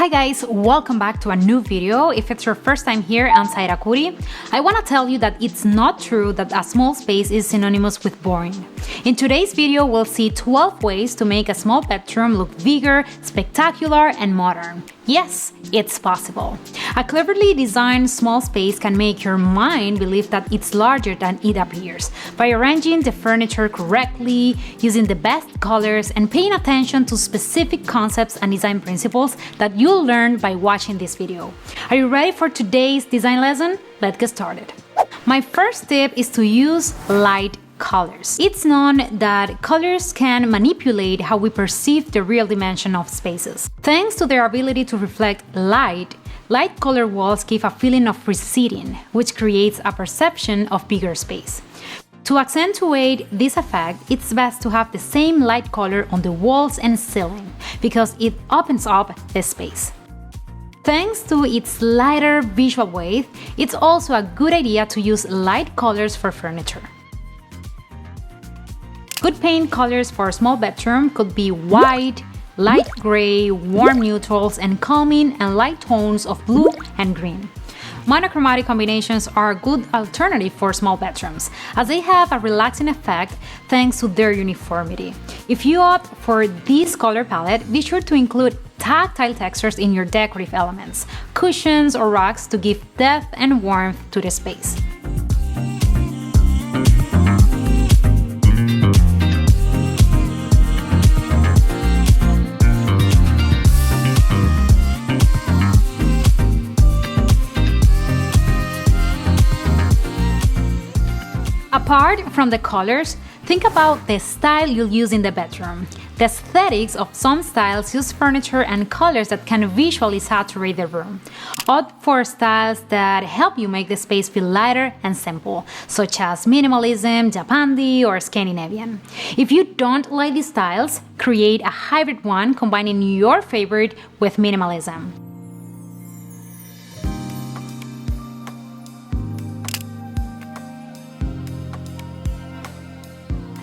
Hi guys, welcome back to a new video. If it's your first time here, I'm Zaira Kuri. I want to tell you that it's not true that a small space is synonymous with boring. In today's video, we'll see 12 ways to make a small bedroom look bigger, spectacular, and modern. Yes, it's possible. A cleverly designed small space can make your mind believe that it's larger than it appears by arranging the furniture correctly, using the best colors, and paying attention to specific concepts and design principles that you'll learn by watching this video. Are you ready for today's design lesson? Let's get started. My first tip is to use light colors. It's known that colors can manipulate how we perceive the real dimension of spaces. Thanks to their ability to reflect light color walls give a feeling of receding, which creates a perception of bigger space. To accentuate this effect, it's best to have the same light color on the walls and ceiling, because it opens up the space. Thanks to its lighter visual weight, it's also a good idea to use light colors for furniture. Good paint colors for a small bedroom could be white, light gray, warm neutrals, and calming and light tones of blue and green. Monochromatic combinations are a good alternative for small bedrooms, as they have a relaxing effect thanks to their uniformity. If you opt for this color palette, be sure to include tactile textures in your decorative elements, cushions or rugs to give depth and warmth to the space. Apart from the colors, think about the style you'll use in the bedroom. The aesthetics of some styles use furniture and colors that can visually saturate the room. Opt for styles that help you make the space feel lighter and simple, such as minimalism, Japandi, or Scandinavian. If you don't like these styles, create a hybrid one combining your favorite with minimalism.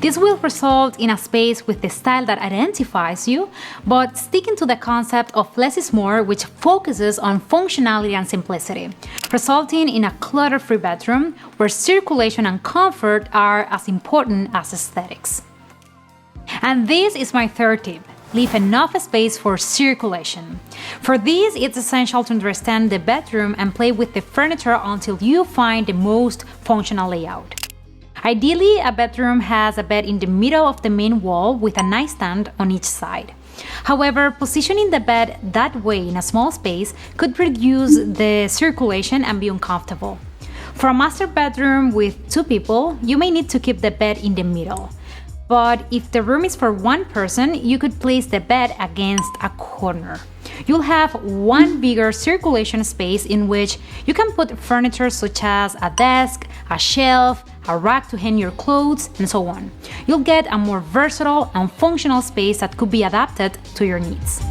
This will result in a space with the style that identifies you, but sticking to the concept of less is more, which focuses on functionality and simplicity, resulting in a clutter-free bedroom where circulation and comfort are as important as aesthetics. And this is my third tip. Leave enough space for circulation. For this, it's essential to understand the bedroom and play with the furniture until you find the most functional layout. Ideally, a bedroom has a bed in the middle of the main wall with a nightstand on each side. However, positioning the bed that way in a small space could reduce the circulation and be uncomfortable. For a master bedroom with 2 people, you may need to keep the bed in the middle. But if the room is for 1 person, you could place the bed against a corner. You'll have one bigger circulation space in which you can put furniture such as a desk, a shelf, a rack to hang your clothes, and so on. You'll get a more versatile and functional space that could be adapted to your needs.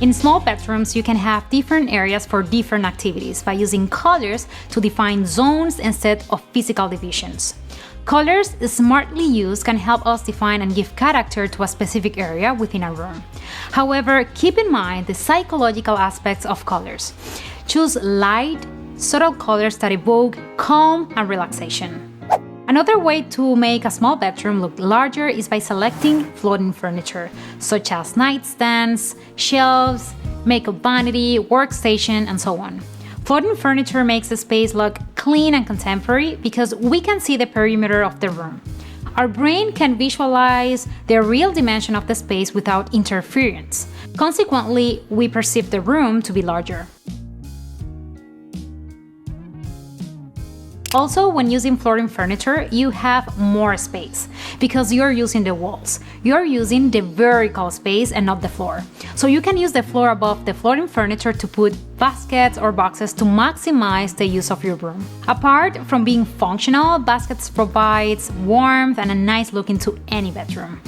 In small bedrooms, you can have different areas for different activities by using colors to define zones instead of physical divisions. Colors smartly used can help us define and give character to a specific area within a room. However, keep in mind the psychological aspects of colors. Choose light, subtle colors that evoke calm and relaxation. Another way to make a small bedroom look larger is by selecting floating furniture, such as nightstands, shelves, makeup vanity, workstation, and so on. Floating furniture makes the space look clean and contemporary because we can see the perimeter of the room. Our brain can visualize the real dimension of the space without interference. Consequently, we perceive the room to be larger. Also, when using floating furniture, you have more space because you're using the walls. You're using the vertical space and not the floor. So you can use the floor above the floating furniture to put baskets or boxes to maximize the use of your room. Apart from being functional, baskets provides warmth and a nice look into any bedroom.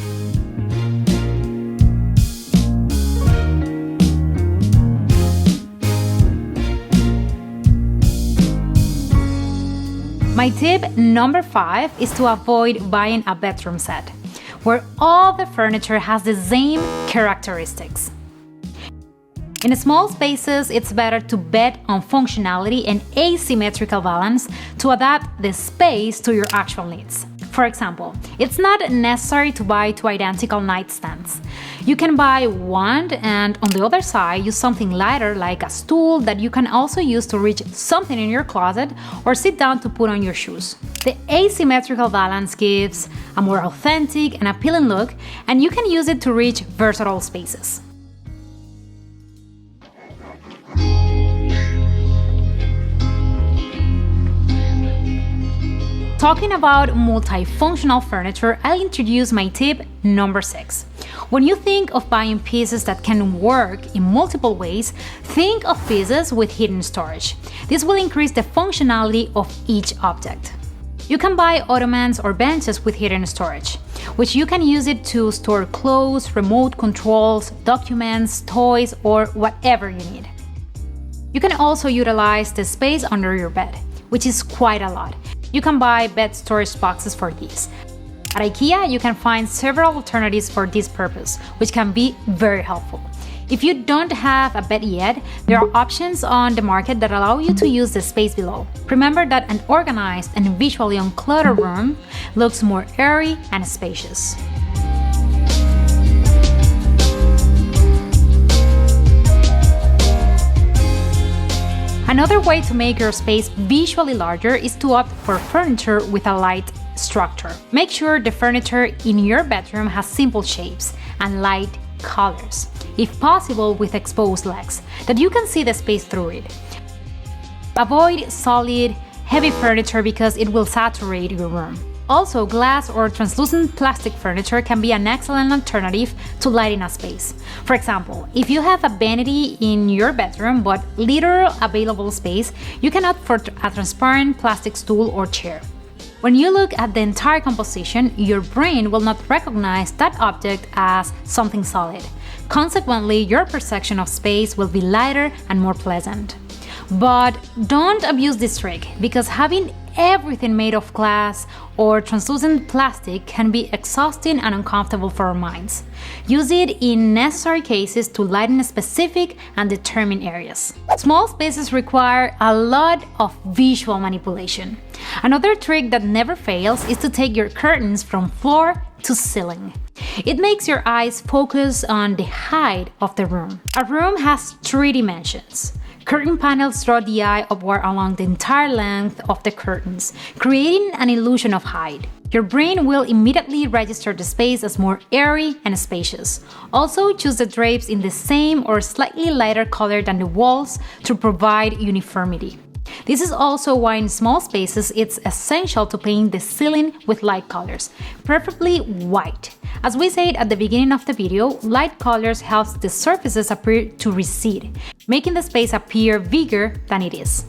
My tip number 5 is to avoid buying a bedroom set, where all the furniture has the same characteristics. In small spaces, it's better to bet on functionality and asymmetrical balance to adapt the space to your actual needs. For example, it's not necessary to buy 2 identical nightstands. You can buy one and on the other side use something lighter like a stool that you can also use to reach something in your closet or sit down to put on your shoes. The asymmetrical balance gives a more authentic and appealing look, and you can use it to reach versatile spaces. Talking about multifunctional furniture, I'll introduce my tip number 6. When you think of buying pieces that can work in multiple ways, think of pieces with hidden storage. This will increase the functionality of each object. You can buy ottomans or benches with hidden storage, which you can use it to store clothes, remote controls, documents, toys, or whatever you need. You can also utilize the space under your bed, which is quite a lot. You can buy bed storage boxes for these. At IKEA, you can find several alternatives for this purpose, which can be very helpful. If you don't have a bed yet, there are options on the market that allow you to use the space below. Remember that an organized and visually uncluttered room looks more airy and spacious. Another way to make your space visually larger is to opt for furniture with a light structure. Make sure the furniture in your bedroom has simple shapes and light colors, if possible with exposed legs, that you can see the space through it. Avoid solid, heavy furniture because it will saturate your room. Also, glass or translucent plastic furniture can be an excellent alternative to lighting a space. For example, if you have a vanity in your bedroom but little available space, you can opt for a transparent plastic stool or chair. When you look at the entire composition, your brain will not recognize that object as something solid. Consequently, your perception of space will be lighter and more pleasant. But don't abuse this trick, because having everything made of glass or translucent plastic can be exhausting and uncomfortable for our minds. Use it in necessary cases to lighten specific and determined areas. Small spaces require a lot of visual manipulation. Another trick that never fails is to take your curtains from floor to ceiling. It makes your eyes focus on the height of the room. A room has 3 dimensions. Curtain panels draw the eye upward along the entire length of the curtains, creating an illusion of height. Your brain will immediately register the space as more airy and spacious. Also, choose the drapes in the same or slightly lighter color than the walls to provide uniformity. This is also why in small spaces it's essential to paint the ceiling with light colors, preferably white. As we said at the beginning of the video, light colors helps the surfaces appear to recede, making the space appear bigger than it is.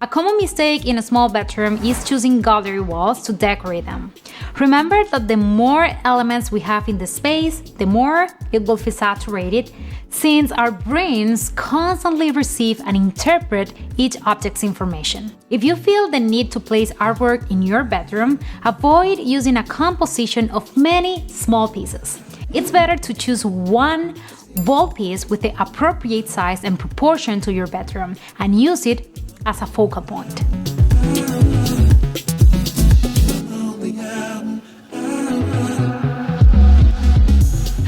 A common mistake in a small bedroom is choosing gallery walls to decorate them. Remember that the more elements we have in the space, the more it will feel saturated, since our brains constantly receive and interpret each object's information. If you feel the need to place artwork in your bedroom, avoid using a composition of many small pieces. It's better to choose one bold piece with the appropriate size and proportion to your bedroom and use it as a focal point.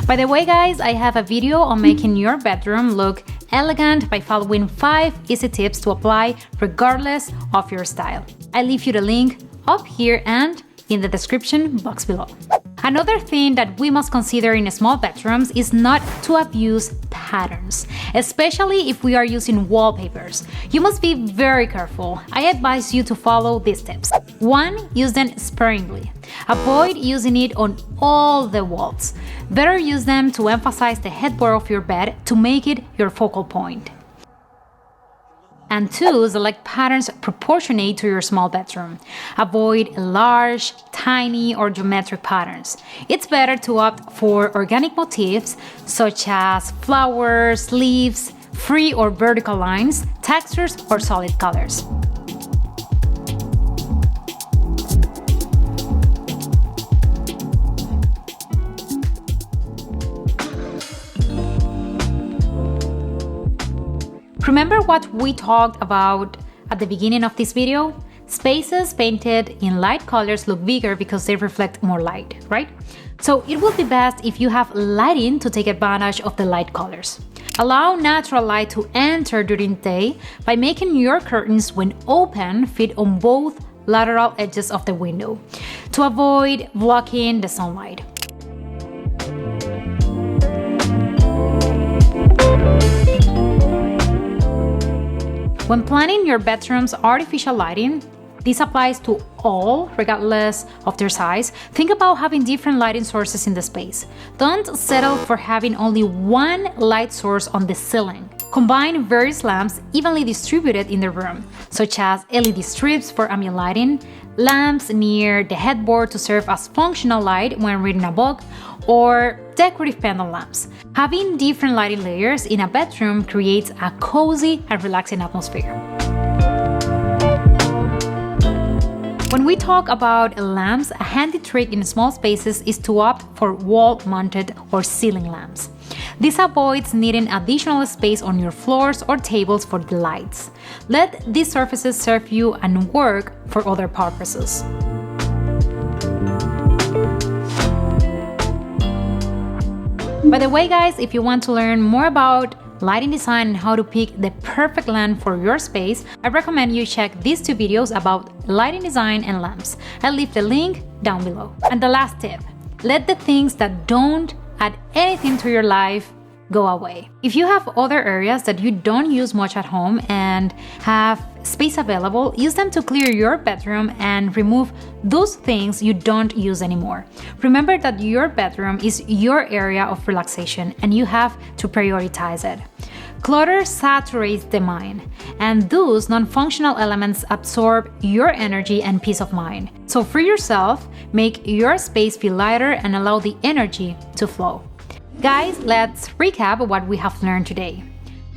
By the way, guys, I have a video on making your bedroom look elegant by following 5 easy tips to apply regardless of your style. I leave you the link up here and in the description box below. Another thing that we must consider in small bedrooms is not to abuse patterns, especially if we are using wallpapers. You must be very careful. I advise you to follow these tips. 1. Use them sparingly. Avoid using it on all the walls. Better use them to emphasize the headboard of your bed to make it your focal point. And 2, select patterns proportionate to your small bedroom. Avoid large, tiny, or geometric patterns. It's better to opt for organic motifs such as flowers, leaves, free or vertical lines, textures, or solid colors. Remember what we talked about at the beginning of this video? Spaces painted in light colors look bigger because they reflect more light, right? So it would be best if you have lighting to take advantage of the light colors. Allow natural light to enter during the day by making your curtains, when open, fit on both lateral edges of the window to avoid blocking the sunlight. When planning your bedroom's artificial lighting, this applies to all, regardless of their size. Think about having different lighting sources in the space. Don't settle for having only one light source on the ceiling. Combine various lamps evenly distributed in the room, such as LED strips for ambient lighting, lamps near the headboard to serve as functional light when reading a book, or decorative pendant lamps. Having different lighting layers in a bedroom creates a cozy and relaxing atmosphere. When we talk about lamps, a handy trick in small spaces is to opt for wall-mounted or ceiling lamps. This avoids needing additional space on your floors or tables for the lights. Let these surfaces serve you and work for other purposes. By the way, guys, if you want to learn more about lighting design and how to pick the perfect lamp for your space, I recommend you check these two videos about lighting design and lamps. I'll leave the link down below. And the last tip, let the things that don't add anything to your life go away. If you have other areas that you don't use much at home and have space available, use them to clear your bedroom and remove those things you don't use anymore. Remember that your bedroom is your area of relaxation and you have to prioritize it. Clutter saturates the mind, and those non-functional elements absorb your energy and peace of mind. So free yourself, make your space feel lighter, and allow the energy to flow. Guys, let's recap what we have learned today.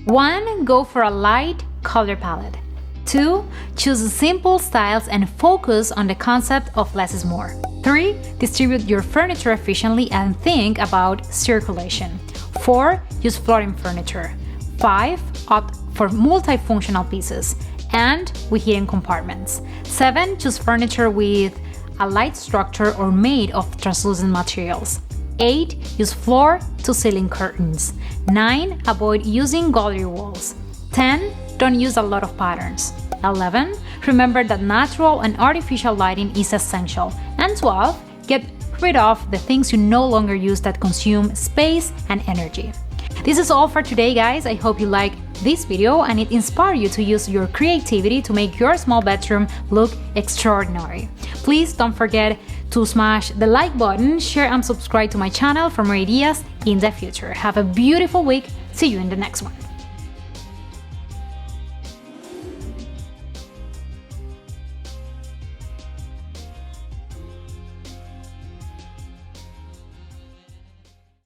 1. Go for a light color palette. 2. Choose simple styles and focus on the concept of less is more. 3. Distribute your furniture efficiently and think about circulation. 4. Use flooring furniture. 5. Opt for multifunctional pieces and with hidden compartments. 7. Choose furniture with a light structure or made of translucent materials. 8. Use floor to ceiling curtains. 9. Avoid using gallery walls. 10. Don't use a lot of patterns. 11. Remember that natural and artificial lighting is essential. And 12. Get rid of the things you no longer use that consume space and energy. This is all for today, guys. I hope you like this video and it inspired you to use your creativity to make your small bedroom look extraordinary. Please don't forget to smash the like button, share and subscribe to my channel for more ideas in the future. Have a beautiful week. See you in the next one.